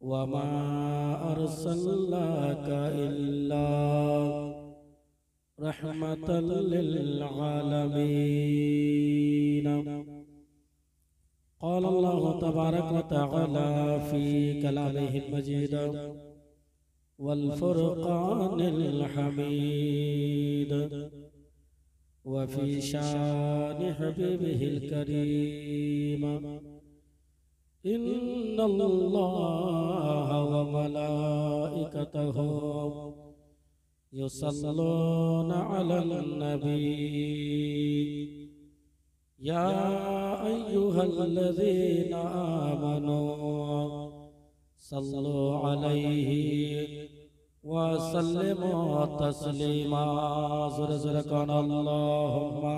वमा अर्सलनाका इल्ला रहमतल लिल आलमीन। क़ाल अल्लाहु तबारक व तआला फ़ी कलामिहिल मजीद वल फ़ुरक़ानिल हमीद व फ़ी शानि हबीबिहिल करीम। इन्नल्लाह व मलाइकतहु युसल्लूना अलन नबी या अय्युहल्लज़ीना आमनू सल्लु अलैहि व सल्लिमू तस्लीमा। ज़ोरे ज़ोरे कौन अल्लाहुम्मा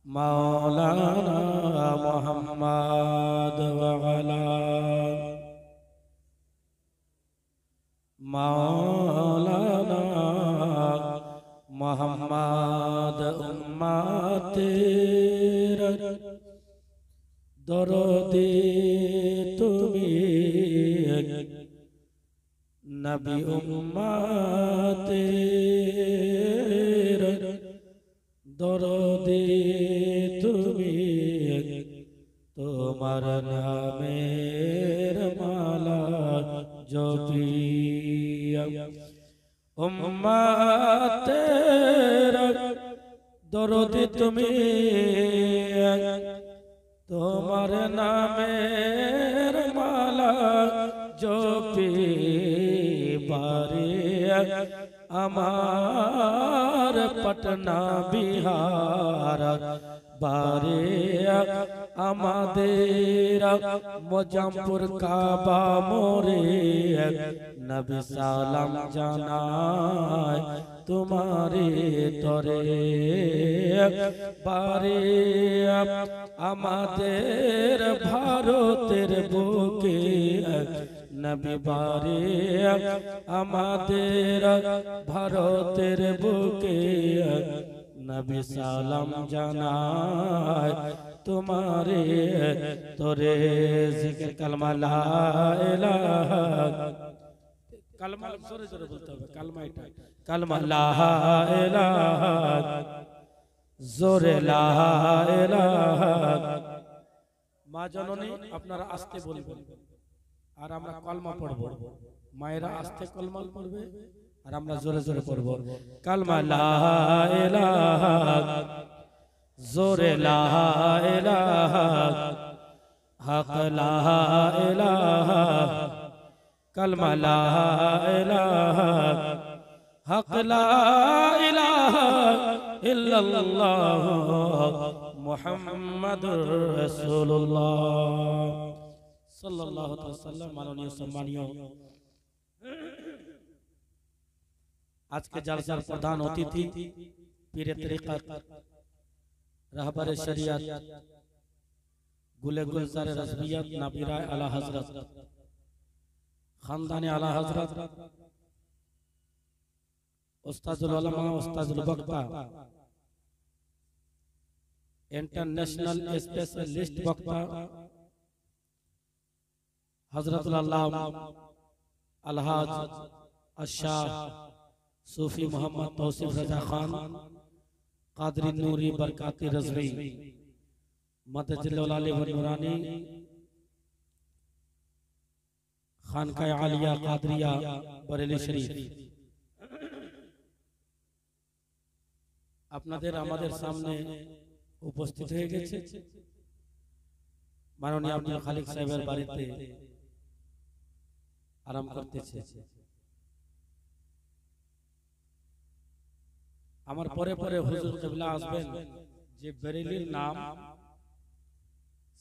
मौलाना मुहम्मद व अला मौलाना मुहम्मद उम्मतेर दरदे तुमी नबी उम्मतेर दरदे तुमी তোমার নামের মালা জপিয়া উম্মতের দরদি তুমি তোমার নামের মালা জপি বারে আমার पटना बिहार बारे আমাদের মোজাম্পুর কাবা মোরে নবী সালাম জানায় তোমারে তরে বারে আমাদের ভারতের বুকে নবী বারে আমাদের ভারতের বুকে নবী সালাম জানায় তোমারে তোরে জিকির কালমা লা ইলাহা কালমা জোরে জোরে বলতে হবে কালমা এটা কালমা লা ইলাহা জোরে লা ইলাহা। মা জননী আপনারা আস্তে বলবেন আর আমরা কলমা পড়ব। মায়েরা আস্তে কলমা পড়বে আর আমরা জোরে জোরে পড়ব। কালমা লা ইলাহা জোরে লা ইলাহা হক লা ইলাহা কালমা লা ইলাহা হক লা ইলাহা ইল্লাল্লাহ মুহাম্মাদুর রাসূলুল্লাহ সাল্লাল্লাহু আলাইহি ওয়াসাল্লাম। মাননীয় সম্মানীয় আজকে জালসার প্রধান অতিথি পীরে তরিকত रहबर शरीयत गुले गुलजार रज़वियत नबीरा आला हज़रत खानदान आला हज़रत उस्ताजुल उलमा उस्ताजुल वक्ता इंटरनेशनल स्पेशलिस्ट वक्ता हज़रतुल अल्लामा अलहाज अशाह सूफी मोहम्मद तौसीफ रजा खान कादरी नूरी बरकाती रज़वी मदजिल आली व नूरानी खानकाह आलिया कादरिया बरेली शरीफ আপনাদের আমাদের সামনে উপস্থিত হয়ে গেছে মাননীয় আব্দুল খালিক সাহেবের বাড়িতে আরাম করতেছে। আমার পরে পরে হুজুর কিবলা আসবেন যে বেরেলির নাম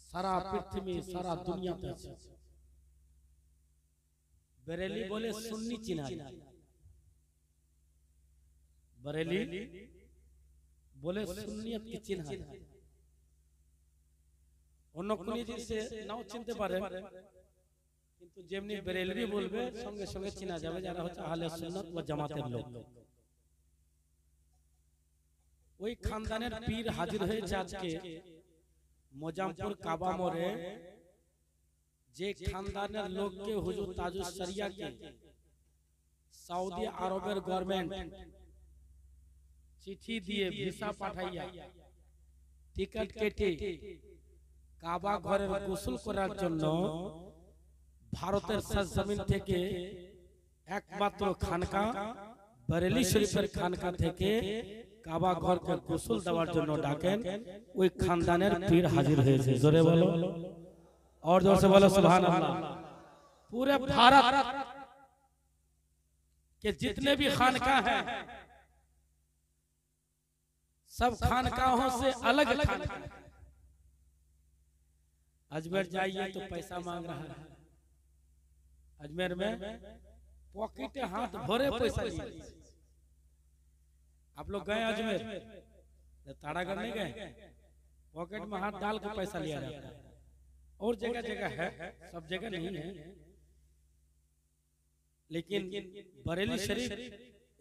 সারা পৃথিবী সারা দুনিয়াতে আছে। বেরেলি বলে সুন্নি চিনা যায়, বেরেলি বলে সুন্নিয়ত কি চিনা যায়। অন্য কোন জিনিসে নাও চিনতে পারে কিন্তু যেমনি বেরেলি বলবে সঙ্গে সঙ্গে চিনা যাবে যারা হচ্ছে আহলে সুন্নাত ওয়া জামাতের লোক। ওই খানদানের পীর হাজির হয়েছে আজকে মোজামপুর কাবা মোড়ে যে খানদানের লোককে হুজুর তাজুস শরিয়াকে সৌদি আরবের গভর্নমেন্ট চিঠি দিয়ে ভিসা পাঠাইয়া টিকিট কেটে কাবা ঘরের গোসল করার জন্য ভারতের সরজমিন থেকে একমাত্র খানকা বরেলি শরীফের খানকা থেকে কাবা ঘরকে গোসল দেওয়ার জন্য ডাকেন, ওই খানদানের পীর হাজির হয়েছে। জোরে বলো और जोर से बोलो सुभान अल्लाह। पूरे भारत के जितने भी खानका हैं सब खानकाहों से अलग खानका है। अजमेर जाइए तो पैसा मांग रहा है, अजमेर में पॉकेट हाथ भरे पैसा लिए। आप लोग गए अजमेर, तारागढ़ नहीं गए? पॉकेट में हाथ डाल के पैसा लिया जाता है। और जगह जगह है, सब जगह नहीं है, लेकिन बरेली शरीफ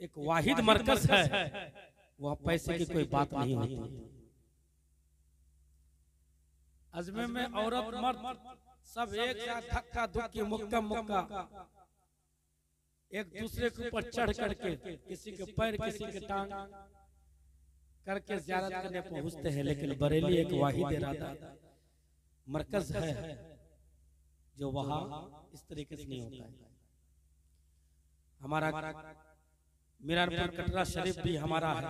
एक वाहिद मरकज है, वह पैसे की कोई बात नहीं होती। अजमेर में औरत मर्द सब एक साथ धक्का धुक्की मुक्का मुक्का एक दूसरे के ऊपर चढ़ करके किसी के पैर किसी के टांग करके ज़ियारत करने पहुंचते हैं। लेकिन बरेली एक वाहिद इरादा मरकज है जो वहां इस तरीके से नहीं होता है। हमारा मीरानपुर कटरा शरीफ भी हमारा है,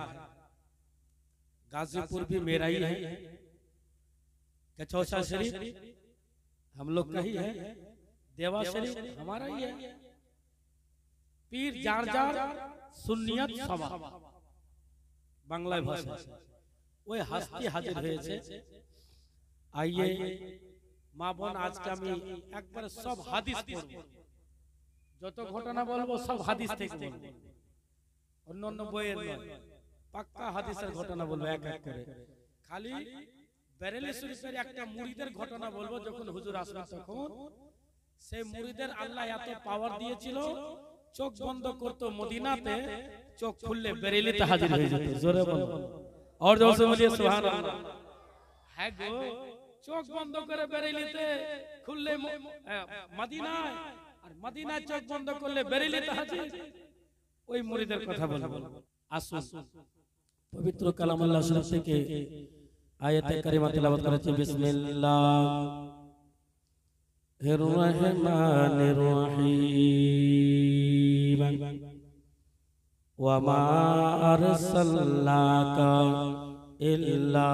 गाजीपुर भी मेरा ही है, कचौसा शरीफ हम लोग का ही है, देवा शरीफ हमारा ही है, पीर जार जार सुन्नियत सभा बांग्ला भाषा ওই হাস্তি হাজির হয়েছে। आइए মা বোন আজকে আমি একবার সব হাদিস পড়ব, যত ঘটনা বলবো সব হাদিস থেকে বলবো, অন্য বইয়ের নয়, পাক্কা হাদিসের ঘটনা বলবো এক এক করে। খালি বেরেলি শরীফের একটা মুরিদের ঘটনা বলবো, যখন হুজুর আসলেন তখন সেই মুরিদের আল্লাহ এত পাওয়ার দিয়েছিল, চোখ বন্ধ করতো মদিনাতে, চোখ খুললে বেরেলিতে হাজির হয়ে যেত। জোরে বলো और जोर से बोलिए सुभान अल्लाह। है गो चोख बंद करे बेरेलीते खुलले मदीनाय, और मदीनाय चोख बंद करले बेरेलीते हाजिर। ওই মুরিদের কথা বলবো। আসুন পবিত্র কালামুল্লাহ শরীফ থেকে আয়াতে কারিমা তেলাওয়াত করেছি। বিসমিল্লাহির রহমানির রহিম। ওয়া মা আরসালনাকা ইল্লা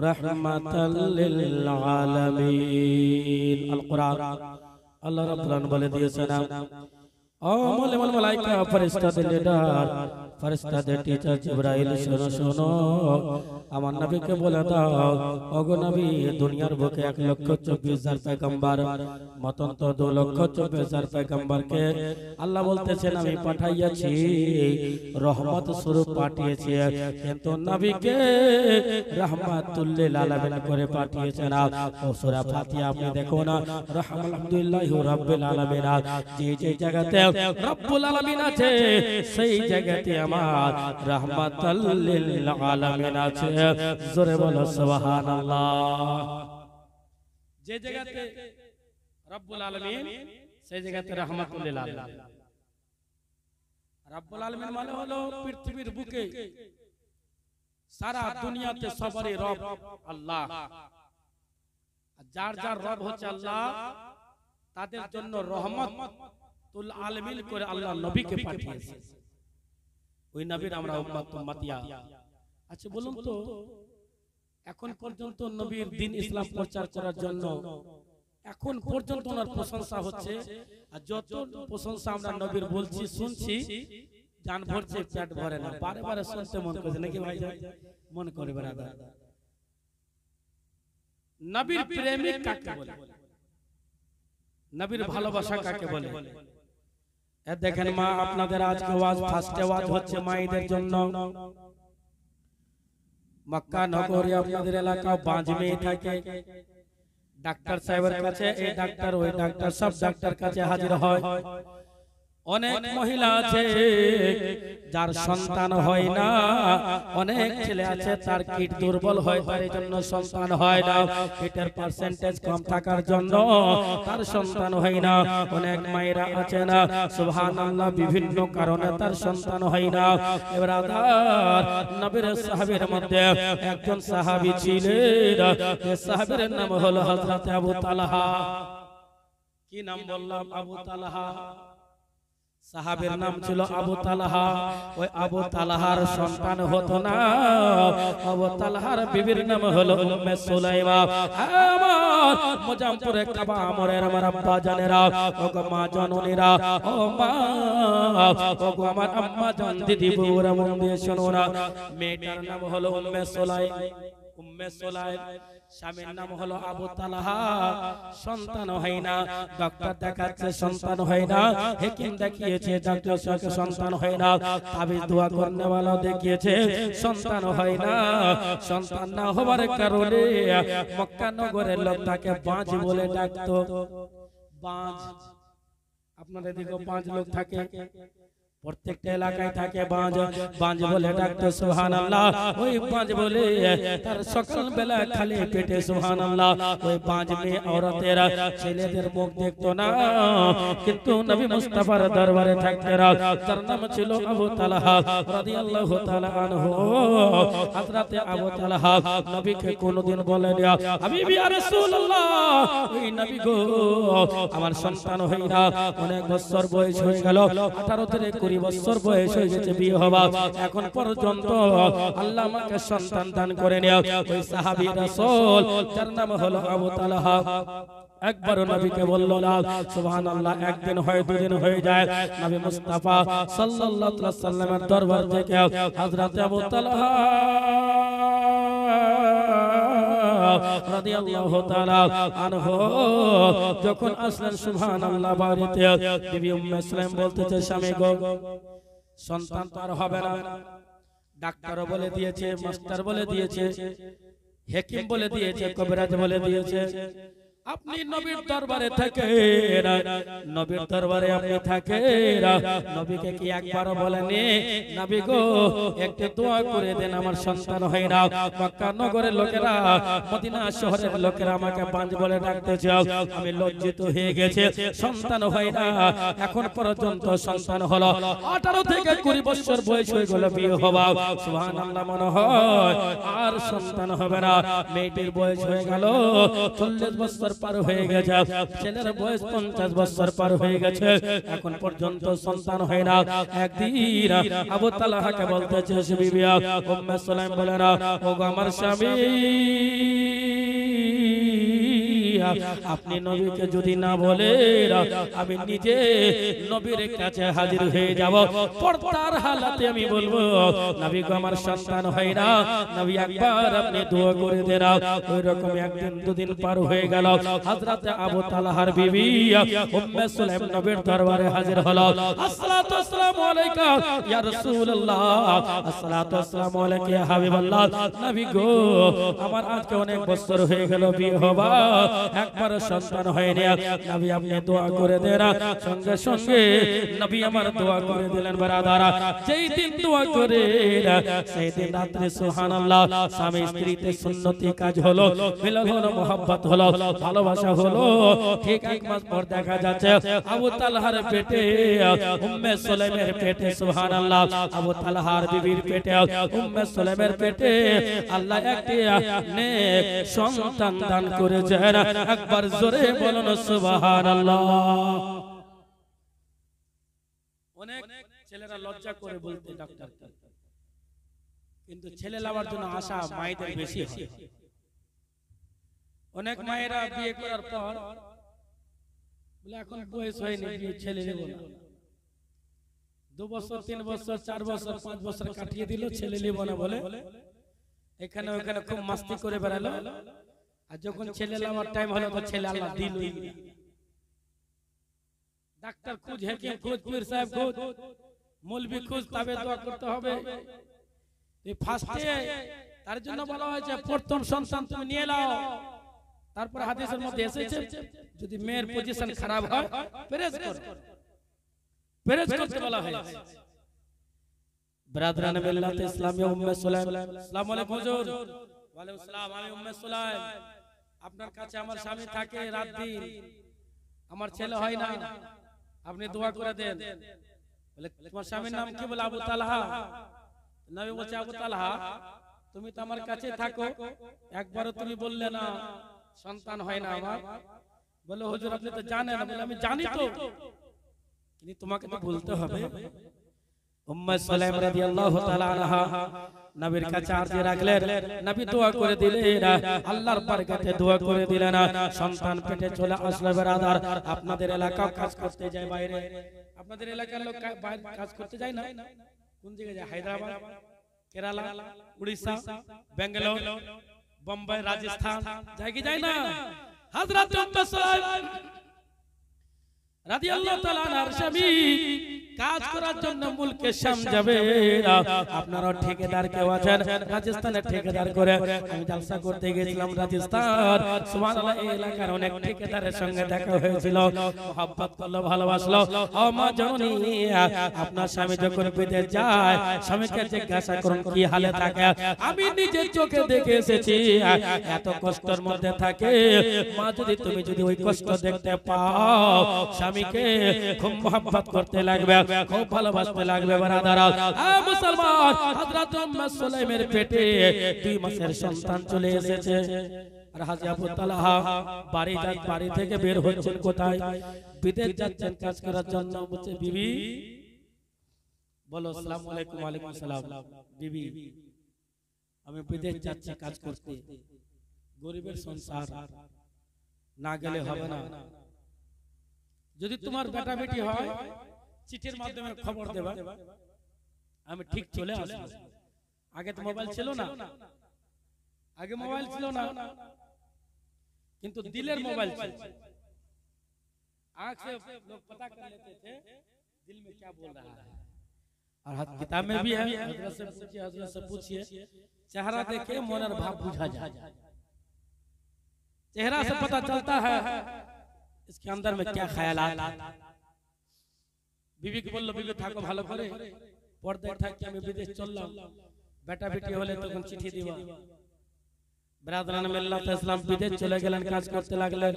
রাহমাতাল লিল আলামিন। আল কুরআন আল্লাহ রাব্বুল আলামিন বলে দিয়েছেন, ও মালায়েকা ফেরেশতাদের লিডার, ফেরেশতাদের টিচার জিবরাইল, শোনো শোনো, আমার নবীকে বলে দাও, ওগো নবী, দুনিয়ার বুকে 1,24,000 পয়গম্বর, মতন্ত 2,24,000 পয়গম্বরকে আল্লাহ বলতেছেন আমি পাঠাইয়াছি, রহমত স্বরূপ পাঠিয়েছি, কিন্তু নবীকে রাহমাতুল লিল আলামিন করে পাঠিয়েছেন। ও সূরা ফাতিহা আপনি দেখো না, আলহামদুলিল্লাহি রাব্বিল আলামিন, যে যে জায়গাতে রব্বুল আলামিন আছে সেই জায়গাতে আমার রাহমাতুল লিল আলামিন আছে। জোরে বলো সুবহানাল্লাহ। যে জায়গাতে রব্বুল আলামিন সেই জায়গাতে রাহমাতুল লিল আলামিন। রব্বুল আলামিন মানে হলো পৃথিবীর বুকে সারা দুনিয়াতে সবারই রব আল্লাহ। যার যার রব হচ্ছে আল্লাহ, তাদের জন্য রহমতুল আলামিন করে আল্লাহ নবীকে পাঠিয়েছে। ওই নবীর আমরা উম্মতিয়া। আচ্ছা বলুন তো, এখন পর্যন্ত নবীর দ্বীন ইসলাম প্রচার করার জন্য এখন পর্যন্ত ওনার প্রশংসা হচ্ছে, আর যত প্রশংসা আমরা নবীর বলছি শুনছি, জান ভরছে পেট ভরে না, বারে বারে শুনতে মন করছে নাকি ভাই? মন করে ব্রাদার। নবীর প্রেমিক কাকে বলে? নবীর ভালোবাসা কাকে বলে? দেখেন মা, আপনাদের আজকে ওয়াজ ফার্স্টে ওয়াজ হচ্ছে মায়েদের জন্য। মক্কা নগরে আপনাদের এলাকা বাঁজমে থাকে, ডাক্তার সাহেবের কাছে এই ডাক্তার ওই ডাক্তার সব ডাক্তার কাছে হাজির হয়। অনেক মহিলা আছে যার সন্তান হয় না, অনেক ছেলে আছে তার কিড দুর্বল হয়, তার জন্য সন্তান হয় না, কিডের পার্সেন্টেজ কম থাকার জন্য তার সন্তান হয় না। অনেক মায়েরা আছে না সুবহানাল্লাহ বিভিন্ন কারণে তার সন্তান হয় না। এবার আদার নবীর সাহাবীর মধ্যে একজন সাহাবী ছিলেন, এই সাহাবীর নাম হলো হযরত আবু তালহা। কি নাম বললাম? আবু তালহা। সাহাবীর নাম ছিল আবু তালহা। ওই আবু তালহার সন্তান হতো না, আবু তালহার বিবির নাম হলো উম্মে সুলাইমা। আমার মুজাম্মপুরে কাবা আমরের আমার আব্বা জানেরা, ও গো মা জননীরা, ও মা, ও গো আমার আম্মা জান, দিদি বউরা, মন দিয়ে শোনো না। মেয়েটার নাম হলো উম্মে সুলাইম। উম্মে সুলাইম স্বামীর নাম হলো আবু তালহা। সন্তান হয় না, ডক্টর দেখাচ্ছে সন্তান হয় না, হাকিম দেখিয়েছে ডাক্তার সন্তান হয় না, তাবিজ দোয়া করনে वाला দেখিয়েছে সন্তান হয় না। সন্তান না হওয়ার কারণে মক্কা নগরের লোক তাকে বাঁজ বলে ডাকতো। বাঁজ, আপনাদের দিকে বাঁজ লোক থাকে, প্রত্যেকটা এলাকায় থাকে বাঁজ। বাঁজ বলে ডাকতো সুবহানাল্লাহ। ওই বাঁজ বলে তার সকাল বেলা খালি পেটে সুবহানাল্লাহ ওই বাঁজ মেয়ে औरतेরা ছেলেদের মুখ দেখতো না, কিন্তু নবী মুস্তাফার দরবারে থাকতেরা। তার নাম ছিল আবু তালহা রাদিয়াল্লাহু তাআলা আনহু। হযরত আবু তালহা নবীকে কোনদিন বলেন হাবিবি ইয়া রাসূলুল্লাহ, ওই নবী গো আমার সন্তান হয় না, অনেক বছর বয়স হয়ে গেল, 18 থেকে 20 বছর বয়স হয়ে গেছে বিয়ে হওয়া, এখন পর্যন্ত আল্লাহ আমাকে সন্তান দান করে নিও। ওই সাহাবী রাসূল যার নাম হলো আবু তালহা একবার নবীকে বলল না সুবহানাল্লাহ। একদিন হয়, দুদিন হয়ে যায়, নবী মুস্তাফা সাল্লাল্লাহু আলাইহি ওয়াসাল্লামের দরবার থেকে হযরত আবু তালহা রাদিয়াল্লাহু তাআলা আনহু যখন আসলেন সুবহানাল্লাহ বাড়িতে, বিবি উম্মে সুলাইম বলতেছে স্বামী গো সন্তান তো আর হবে না, ডাক্তারও বলে দিয়েছে, মাস্টার বলে দিয়েছে, হাকিম বলে দিয়েছে, কবিরাজ বলে দিয়েছে, আপনি নবীর দরবারে থাকেন, নবীর দরবারে আপনি থাকেন, নবীকে কি একবারও বলেনি নবী গো একটু দোয়া করে দেন আমার সন্তান হয় না? মক্কা নগরের লোকেরা, মদিনা শহরের লোকেরা আমাকে বাঁজ বলে ডাকতে চাও, আমি লজ্জিত হয়ে গেছে, সন্তান হয় না, এখন পর্যন্ত সন্তান হলো 18 থেকে 20 বছর বয়স হয়ে গেল বিয়ে হওয়া, সুবহানাল্লাহ মনে হয় আর সন্তান হবে না। মেয়েটির বয়স হয়ে গেল 40 বছর পার হয়ে গেছে, ছেলের বয়স 50 বছর পার হয়ে গেছে, এখন পর্যন্ত সন্তান হয় না। একদিন আবু তালহাকে বলতেছে বিবি উম্মে সুলাইম বলে না, ওগো আমার স্বামী আপনি নবীকে যদি না বলে আমি নিজে নবীর কাছে হাজির হয়ে যাব, পর্দার হালাতে আমি বলবো নবী গো আমার সন্তান হয় না, নবী একবার আপনি দোয়া করে দেন। ওই রকম একদিন দুদিন পার হয়ে গেল, হযরত আবু তালহার বিবি উম্মে সুলাইম নবীর দরবারে হাজির হলো। আসসালাতু আসসালামু আলাইকা ইয়া রাসূলুল্লাহ, আসসালাতু আসসালামু আলাইকা ইয়া হাবিবাল্লাহ, নবী গো আমার আজকে অনেক বছর হয়ে গেল বিয়ে হওয়া, একবার সন্তান হয়নি, নবী আপনি দোয়া করে দেন। সঙ্গে সঙ্গে নবী আমার দোয়া করে দিলেন। বারাদারা যেই দিন দোয়া করে সেই দিন রাত্রে সুবহানাল্লাহ স্বামী স্ত্রীতে সুন্নতি কাজ হলো, মিলন হলো, মোহাব্বত হলো, ভালোবাসা হলো। ঠিক এক মাস পর দেখা যাচ্ছে আবু তালহার পেটে, উম্মে সুলাইমের পেটে, সুবহানাল্লাহ আবু তালহার বিবির পেটে, উম্মে সুলাইমের পেটে আল্লাহ একটি নেক সন্তান দান করেছেন। একবার জোরে বলুন সুবহানাল্লাহ। অনেক ছেলেরা লজ্জা করে বলতে ডাক্তার, কিন্তু ছেলে লাভার জন্য আশা মায়েদের বেশি হয়। অনেক মায়েরা বিয়ে করার পর বলে এখন বয়স হয়নি, বিয়ে ছেলে নেব না, 2 বছর 3 বছর 4 বছর 5 বছর কাটিয়ে দিল, ছেলে নেব না বলে এখানে ওখানে খুব মাস্তি করে বেড়ালো। আর যখন ছেলে লাভার টাইম হলো তো ছেলে আল্লাহ দিল। ডাক্তার খুঁজ, হাকিম খুঁজ, পীর সাহেব খুঁজ, মৌলভী খুঁজ, তবে দোয়া করতে হবে। এই ফার্স্টে তার জন্য বলা হয়েছে প্রথম সন্তান তুমি নিয়ে নাও। তারপর হাদিসের মধ্যে এসেছে যদি মেয়ের পজিশন খারাপ হয় পেরেজ করো, পেরেজ করতে বলা হয়েছে। ব্রাদারান মিল্লাত ইসলামিয়া উম্মে সুলাইম, আসসালামু আলাইকুম হুজুর। ওয়া আলাইকুম আসসালাম। আমি উম্মে সুলাইম, আপনার কাছে আমার স্বামী থাকে রাত দিন, আমার ছেলে হয় না, আপনি দোয়া করে দেন। বলে তোমার স্বামীর নাম কি? বলে আবু তালহা। নবী বলছে আবু তালহা তুমি তো আমার কাছে থাকো, একবারও তুমি বললে না সন্তান হয় না আমার। বলে হুজুর আপনি তো জানেন। বলে আমি জানি তো, কিন্তু তোমাকে তো বলতে হবে। উম্মে সুলাইম রাদিয়াল্লাহু তাআলা আনহা নবীর কাছে আরজি রাখলেন, নবী দোয়া করে দিলেন, আল্লাহর বরকতে দোয়া করে দিলেন, সন্তান পেটে চলে আসলো। ব্রাদার আপনাদের এলাকা কাজ করতে যায় বাইরে, আপনাদের এলাকার লোক বাইরে কাজ করতে যায় না? কোন জায়গায় যায়? হায়দ্রাবাদ, কেরালা, উড়িষ্যা, বেঙ্গালোর, বোম্বাই, রাজস্থান যায় কি যায় না? হযরত উম্মে সুলাইম রাদিয়াল্লাহু তাআলা আনহার স্বামী কাজ করার জন্য মুলকে শাম যাবে। আপনারা ঠিকাদার কেউ আছেন? রাজস্থানের ঠিকাদার করে আমি জলসা করতে গিয়েছিলাম রাজস্থান। সুবহানাল্লাহ, এই এলাকার অনেক ঠিকাদারের সঙ্গে দেখা হয়েছিল, মহব্বত করলো, ভালোবাসলো। ও মা জননী, আপনার স্বামী যখন বিদেশ যায় স্বামীকে জিজ্ঞাসা করুন কি হালে থাকে। আমি নিজের চোখে দেখে এসেছি এত কষ্টের মধ্যে থাকে। মা তুমি যদি ওই কষ্ট দেখতে পাও স্বামীকে খুব মহব্বত করতে লাগবে, খুব ভালোবাসতে লাগবে। বারাদারা মুসলমান, হযরত উম্মে সুলাইমের পেটে 2 মাসের সন্তান চলে এসেছে। আর হাজী আবু তালহা বাড়ি থেকে বের হচ্ছেন কোথায়? বিদেশ যাচ্ছেন কাজ করার জন্য। বলছে বিবি, বলো আসসালামু আলাইকুম। ওয়া আলাইকুম সালাম। বিবি আমি বিদেশ যাচ্ছি কাজ করতে, গরিবের সংসার, না গেলে হবে না। যদি তোমার বেটা বেটি হয় চিঠির মাধ্যমে খবর দেবা, আমি ঠিক চলে আসবো। আগে তো মোবাইল ছিল না, আগে মোবাইল ছিল না, কিন্তু দিলের मोबाइल ছিল। आंख से लोग पता कर लेते थे दिल में क्या बोल रहा है। और किताब में भी है, हजरत से पूछिए, चेहरा देखे मोनर भाव बुझा जाए। चेहरा से पता चलता है इसके अंदर में क्या ख्यालात। बीवी के बोलो बीवी थाको ভালো করে পর্দায় থাকি, আমি বিদেশ চললাম, বেটা বেটি হলে তখন চিঠি দিবা। ব্রাদারান মিল্লাত ইসলাম বিদেশ চলে গেলেন, কাজ করতে লাগলেন।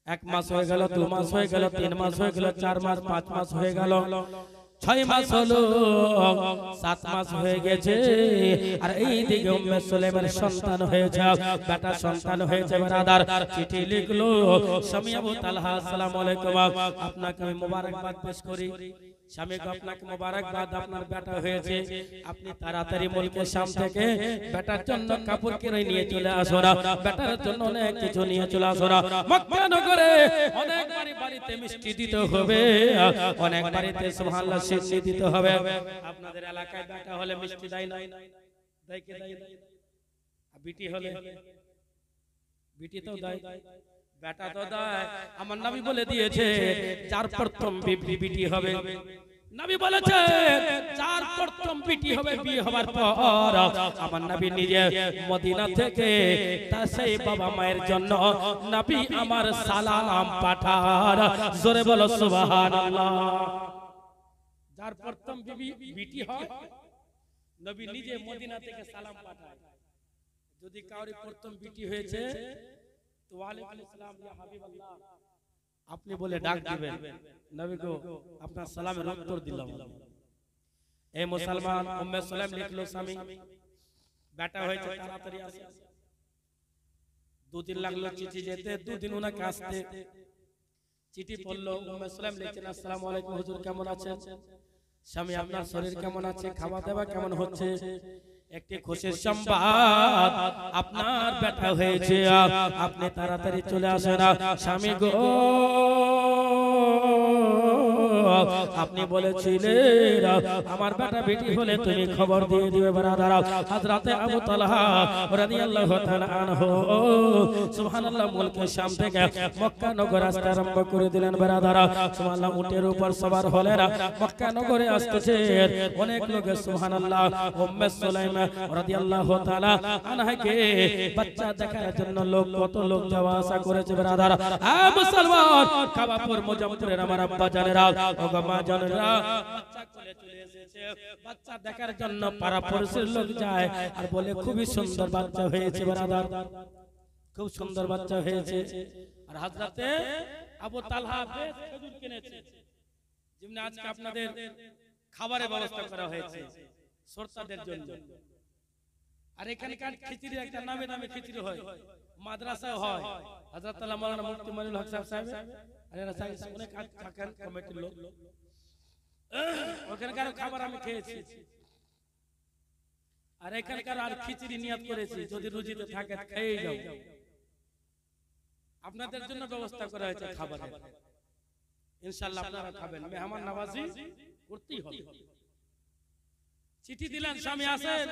1 মাস হয়ে গেল, 2 মাস হয়ে গেল, 3 মাস হয়ে গেল, 4 মাস, 5 মাস হয়ে গেল, 6 মাস হলো, 7 মাস হয়ে গেছে। আর এই দিকে উম্মে সুলাইমের সন্তান হয়েছে, বেটা সন্তান হয়েছে। ব্রাদার চিঠি লিখলো, স্বামী আবু তালহা আসসালামু আলাইকুম, আপনাকে আমি মোবারকবাদ পেশ করি। স্বামী को আপনাকে মোবারকবাদ, আপনার বেটা হয়েছে। আপনি তাড়াতাড়ি মুলকে শাম থেকে বেটার জন্য কাপড় কিনে নিয়ে চলে আসো না, বেটার জন্য অনেক কিছু নিয়ে চলে আসো না। মক্কা নগরে অনেক বাড়িতে মিষ্টি দিতে হবে, অনেক বাড়িতে সুবহানাল্লাহ সিন্নি দিতে হবে। আপনাদের এলাকায় বেটা হলে মিষ্টি দেয় না? দেয় কি দেয় না? বিটি হলে বিটি তো দেয়, বেটা তো দেয়। আমার নবী বলে দিয়েছে যার প্রথম বিটি হবে, নবী বলেছে যার প্রথম বিটি হবে বিয়ে হবার পর আমার নবী নিজে মদিনা থেকে তার সেই বাবা মায়ের জন্য নবী আমার সালাম পাঠান। জোরে বলো সুবহানাল্লাহ। যার প্রথম বিটি হয় নবী নিজে মদিনা থেকে সালাম পাঠায়। যদি কাউরি প্রথম বিটি হয়েছে তো ওয়ালাইকুম আসসালাম ইয়া হাবিবাল্লাহ আপনি বলে ডাক দিবেন, নবী को আপনার সালামের উত্তর দিলাম। এই মুসলমান উম্মে সুলাইম লিখলো, স্বামী বেটা হয়েছে তাড়াতাড়ি আসে। 2 দিন লাগলো চিঠি যেতে, 2 দিন ওনাকে আসতে। চিঠি পড়লো, উম্মে সুলাইম লিখছেন আসসালামু আলাইকুম হুজুর কেমন আছেন? স্বামী আপনার শরীর কেমন আছে, খাওয়া দাওয়া কেমন হচ্ছে? একটি খুশির সংবাদ, আপনার বেটা হয়েছে, আপনি তাড়াতাড়ি চলে আসেন। স্বামী গো আপনি বলেছিলেন আমার বেটা বেটি হলে তুমি খবর দিয়ে দিবে। ব্রাদার হযরত আবু তালহা রাদিয়াল্লাহু তাআলা আনহু সুবহানাল্লাহ মুলকে শাম থেকে মক্কা নগর আসতে আরম্ভ করে দিলেন। ব্রাদার সুবহানাল্লাহ উটের উপর সওয়ার হলেন, মক্কা নগরে আসতেছে অনেক লোক সুবহানাল্লাহ। উম্মে সুলাইম রাদিয়াল্লাহু তাআলা আনহাকে বাচ্চা দেখার জন্য লোক কত লোক যাওয়া আসা করেছে। ব্রাদার মুসলমান কাবাপুর মুজাফফরের আমার আব্বা জানেরা ও গো মা জনরা বাচ্চা কোলে চলে এসেছে বাচ্চা দেখার জন্য পাড়া পড়শির লোক যায় আর বলে খুবই সুন্দর বাচ্চা হয়েছে ব্রাদার খুব সুন্দর বাচ্চা হয়েছে আর হযরতে আবু তালহা বেশ খেজুর কিনেছে যেমন আজকে আপনাদের খাবারের ব্যবস্থা করা হয়েছে সরতাদের জন্য আর এখানকার খিচুড়ি একটা নামে নামে খিচুড়ি হয় মাদ্রাসা হয় হযরত আল্লাহ মাওলানা মুফতি মনিরুল হক সাহেব আর এরা অনেক থাকেন কমিটির লোক ওখানকার খাবার আমি খেয়েছি আর এখানকার আর খিচুড়ি নিয়ত করেছি যদি রুজিতে থাকে খেয়ে যাও আপনাদের জন্য ব্যবস্থা করা হয়েছে খাবারের ইনশাআল্লাহ আপনারা খাবেন মেহমান নওয়াজি করতেই হবে চিঠি দিলেন স্বামী আসেন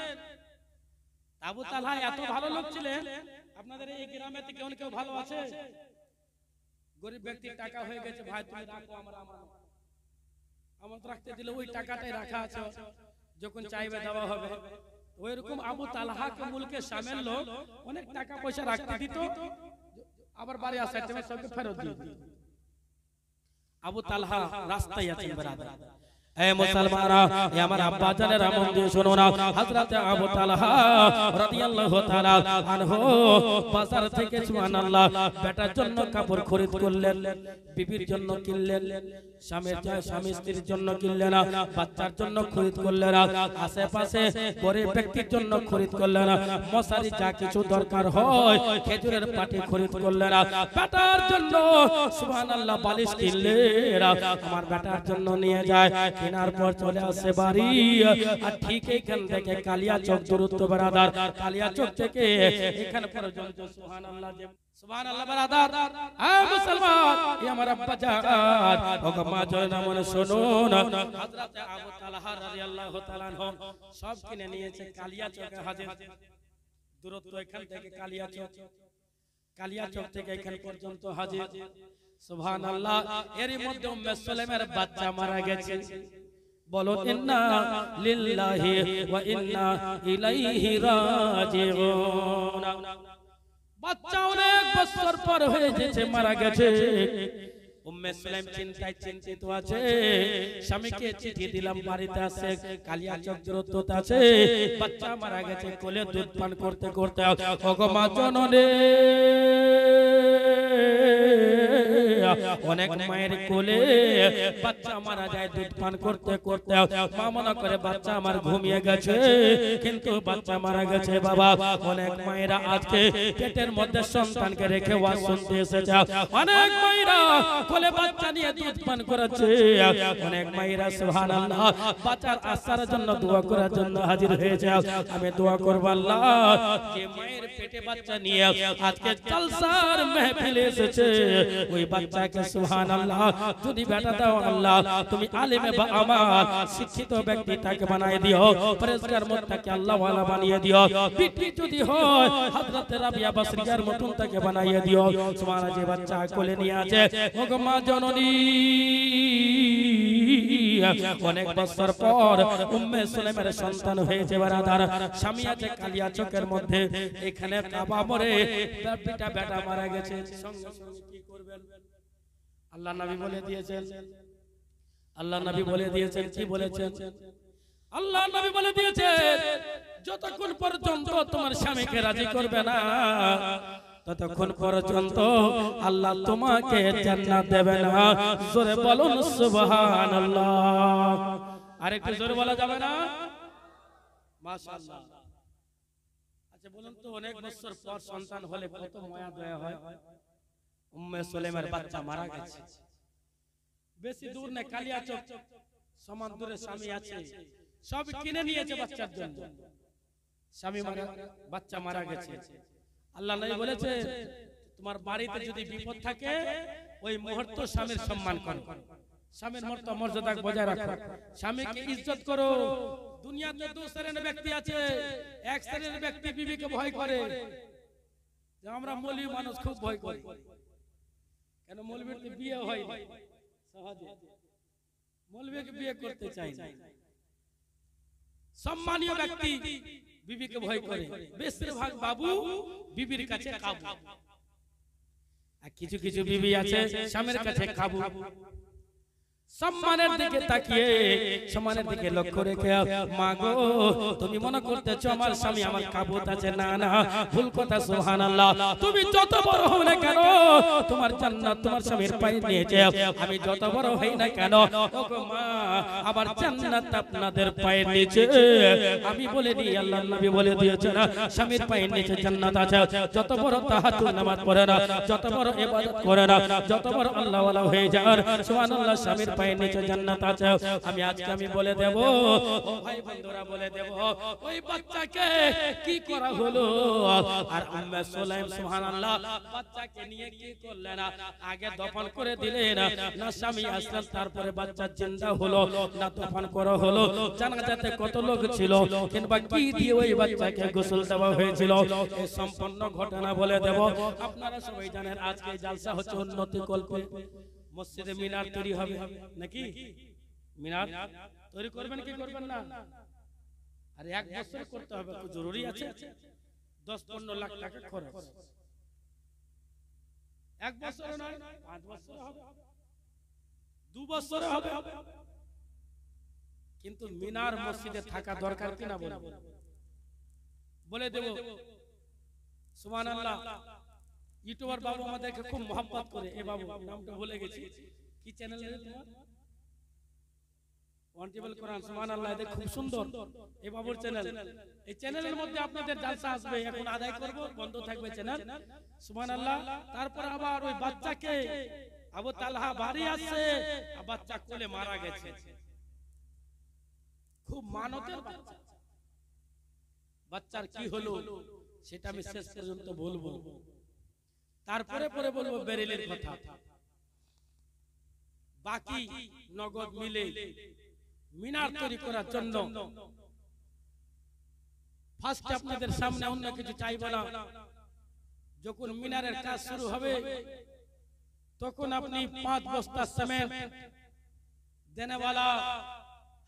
আবু তালহা এত ভালো লোক ছিলেন আপনাদের এই গ্রামেতে কেউ ভালো আছে গরিব ব্যক্তির টাকা হয়ে গেছে ভাই তুমি রাখো আমার রাখতে দিলে ওই টাকাটাই রাখা আছে যখন চাইবে দেওয়া হবে ওইরকম আবু তালহা কে মুলকে শামিল লোক অনেক টাকা পয়সা রাখতে দিত আবার বাড়ি আসে তুমি সবকে ফেরত দিও আবু তালহা রাস্তায় আছেন ব্রাদার এ মুসলমানরা এ আমার আব্বা জানেরা মন দিয়ে শুনো না হযরত আবু তালহা রাদিয়াল্লাহু তাআলা আনহু বাজার থেকে সুবহানাল্লাহ বেটার জন্য কাপড় খরিদ করলেন বিবির জন্য কিনলেন স্বামী স্ত্রীর জন্য কিনলেন বাচ্চার জন্য খরিদ করলেন আশেপাশে গরিব ব্যক্তির জন্য খরিদ করলেন মশারি যা কিছু দরকার হয় খেজুরের পাটি খরিদ করলেন বেটার জন্য সুবহানাল্লাহ বালিশ কিনলেন আমার বেটার জন্য নিয়ে যায় কেনার পর চলে আসে বাড়ি আর ঠিক এইখান থেকে কালিয়া চক দূরত্ব ব্রাদার কালিয়া চক থেকে এখানে পর্যন্ত সুবহানাল্লাহ সুবহানাল্লাহ ব্রাদার আ মুসলমান এ আমার আব্বা জান ও গো মা জয়না মনে শুনুন হযরত আবু তালহা রাদিয়াল্লাহু তাআলা আনহু সব কিনে নিয়েছে কালিয়া চকে হাজির দূরত্ব এখান থেকে কালিয়া চক থেকে এখান পর্যন্ত হাজির সুবহানাল্লাহ এরই মধ্যে উম্মে সুলাইমের বাচ্চা মারা গেছে বলো ইন্না লিল্লাহি ওয়া ইন্না ইলাইহি রাজিউন বাচ্চা অনেক বছর পর হয়ে গেছে মারা গেছে উম্মে সুলাইম চিন্তায় চিন্তিত আছে স্বামীকে চিঠি দিলাম বাড়িতে আছে কালিয়া চক দূরত্ব আছে বাচ্চা মারা গেছে কোলে দুধ পান করতে করতে ওগো মা জননী অনেক মায়ের কোলে বাচ্চা মারা যায় দুধ পান করতে করতে মা মনে করে বাচ্চা আমার ঘুমিয়ে গেছে কিন্তু বাচ্চা মারা গেছে বাবা অনেক মায়েরা আজকে পেটের মধ্যে সন্তানকে রেখে ওয়াজ শুনতে এসেছে অনেক মায়েরা কোলে বাচ্চা নিয়ে দুধ পান করাচ্ছে অনেক মায়েরা সুবহানাল্লাহ বাচ্চার আসার জন্য দোয়া করার জন্য হাজির হয়েছে আমি দোয়া করব আল্লাহ যে মায়ের পেটে বাচ্চা নিয়ে আজকে জলসার মাহফিলে এসেছে ওই বাচ্চাকে সুবহানাল্লাহ যদি বেটা দাও আল্লাহ তুমি আলেমে বা আমার শিক্ষিত ব্যক্তি তাকে বানায় দিও পরেশগার মুত্তাকি আল্লাহ ওয়ালা বানিয়ে দিও বিটি যদি হয় হযরত রাবিয়া বসরিয়ার মতন তাকে বানাইয়ে দিও সুবহানাল্লাহ যে বাচ্চা কোলে নিয়ে আছে ওগো মা জননী অনেক বছর পর উম্মে সুলাইমের সন্তান হয়েছে ব্রাদার স্বামী আছে কালিয়া চকের মধ্যে এখানে কাবা মরে বেটা মারা গেছে সঙ্গে সঙ্গে কি করবেন আল্লাহ নবী বলে দিয়েছেন কি বলেছেন আল্লাহ নবী বলে দিয়েছেন যতক্ষণ পর্যন্ত তোমার স্বামীকে রাজি করবে না ততক্ষণ পর্যন্ত আল্লাহ তোমাকে জান্নাত দেবে না জোরে বলুন সুবহানাল্লাহ আরেকটু জোরে বলা যাবে না মাশাআল্লাহ আচ্ছা বলুন তো অনেক বছর পর সন্তান হলে কত মায়া দয়া হয় উম্মে সুলাইমের বাচ্চা মারা গেছে বেশি দূর না কালিয়া চক সমান দূরে স্বামী আছে সব কিনে নিয়েছে বাচ্চার জন্য স্বামী মারা বাচ্চা মারা গেছে আল্লাহ নবী বলেছে তোমার বাড়িতে যদি বিপদ থাকে ওই মুহূর্ত স্বামীর সম্মান করো স্বামীর মর্যাদা বজায় রাখো স্বামীকে ইজ্জত করো দুনিয়াতে দুই শ্রেণীর ব্যক্তি আছে এক শ্রেণীর ব্যক্তি বিবিকে ভয় করে যে আমরা মৌলভী মানুষ খুব ভয় করি কেন মৌলভীর বিয়ে হয় সহজে মৌলভীকে বিয়ে করতে চাই না সম্মানীয় ব্যক্তি বিবিকে ভয় করে বেশিরভাগ বাবু বিবির কাছে কাবু আর কিছু কিছু বিবি আছে স্বামীর কাছে কাবু সম্মানের দিকে তাকিয়ে সম্মানের দিকে লক্ষ্য রেখে মা গো তুমি মনে করতেছো আমার স্বামী আমার কাবুত আছে, না না ভুল কথা, সুবহানাল্লাহ। তুমি যত বড় হও না কেন তোমার জান্নাত তোমার স্বামীর পায়ে নিয়েছে, আমি যত বড় হই না কেন ওগো মা আবার জান্নাত আপনাদের পায়ের নিচে। আমি বলে দিই আল্লাহর নবী বলে দিয়েছেন স্বামীর পায়ের নিচে জান্নাত আছে। যত বড় তাহাজ্জুদ নামাজ পড়ে না, যত বড় ইবাদত করে না, যত বড় আল্লাহ ওয়ালা হয়ে যান সুবহানাল্লাহ স্বামীর পায়ের নিচে জান্নাত আছে। আমি বলে দেব ও ভাই বন্ধুরা বলে দেব ওই বাচ্চাকে কি করা হলো। আর উম্মে সুলাইম সুবহানাল্লাহ বাচ্চাকে নিয়ে কি করলেন, আগে দফন করে দিলেন না স্বামী আসলেন তারপরে বাচ্চা জিন্দা হলো না দফন করা হলো। জানাজাতে কত লোক ছিল কিংবা কি দিয়ে ওই বাচ্চাকে গোসল দেওয়া হয়েছিল এই সম্পূর্ণ ঘটনা বলে দেব। আপনারা সবাই জানেন আজকে জালসা হচ্ছে উন্নতি কল্পে মসজিদে মিনার তৈরি হবে নাকি? মিনার তৈরি করবেন কি করবেন না? আর এক বছর করতে হবে, খুব জরুরি আছে। 10-15 লাখ টাকা খরচ, এক বছর নয় 5 বছর হবে, 2 বছর হবে। কিন্তু মিনার মসজিদে থাকা দরকার কিনা বলে দেব। সুবহানাল্লাহ। ইউটিউবার বাবু আমাদেরকে খুব মহব্বত করে, এ বাবু নামটা ভুলে গেছি, কি চ্যানেল এর তোমার? ওয়ান্টেবল কোরআন। সুবহানাল্লাহ, এটা খুব সুন্দর এই বাবুর চ্যানেল। এই চ্যানেলের মধ্যে আপনাদের জালসা আসবে, এখন আদায় করব, বন্ধ থাকবে চ্যানেল। সুবহানাল্লাহ। তারপর আবার ওই বাচ্চাকে আবু তালহা বাড়ি আসছে, বাচ্চা কোলে মারা গেছে। খুব মানতের বাচ্চা। বাচ্চার কি হলো সেটা আমি শেষ পর্যন্ত বলবো, তারপরে পরে বলবো বেরেলির কথা। বাকি নগদ মিলে মিনার তৈরি করার জন্য ফার্স্ট আপনাদের সামনে অন্য কিছু চাইব না। যখন মিনারের কাজ শুরু হবে তখন আপনি 5 বস্তা সিমেন্ট দেনেওয়ালা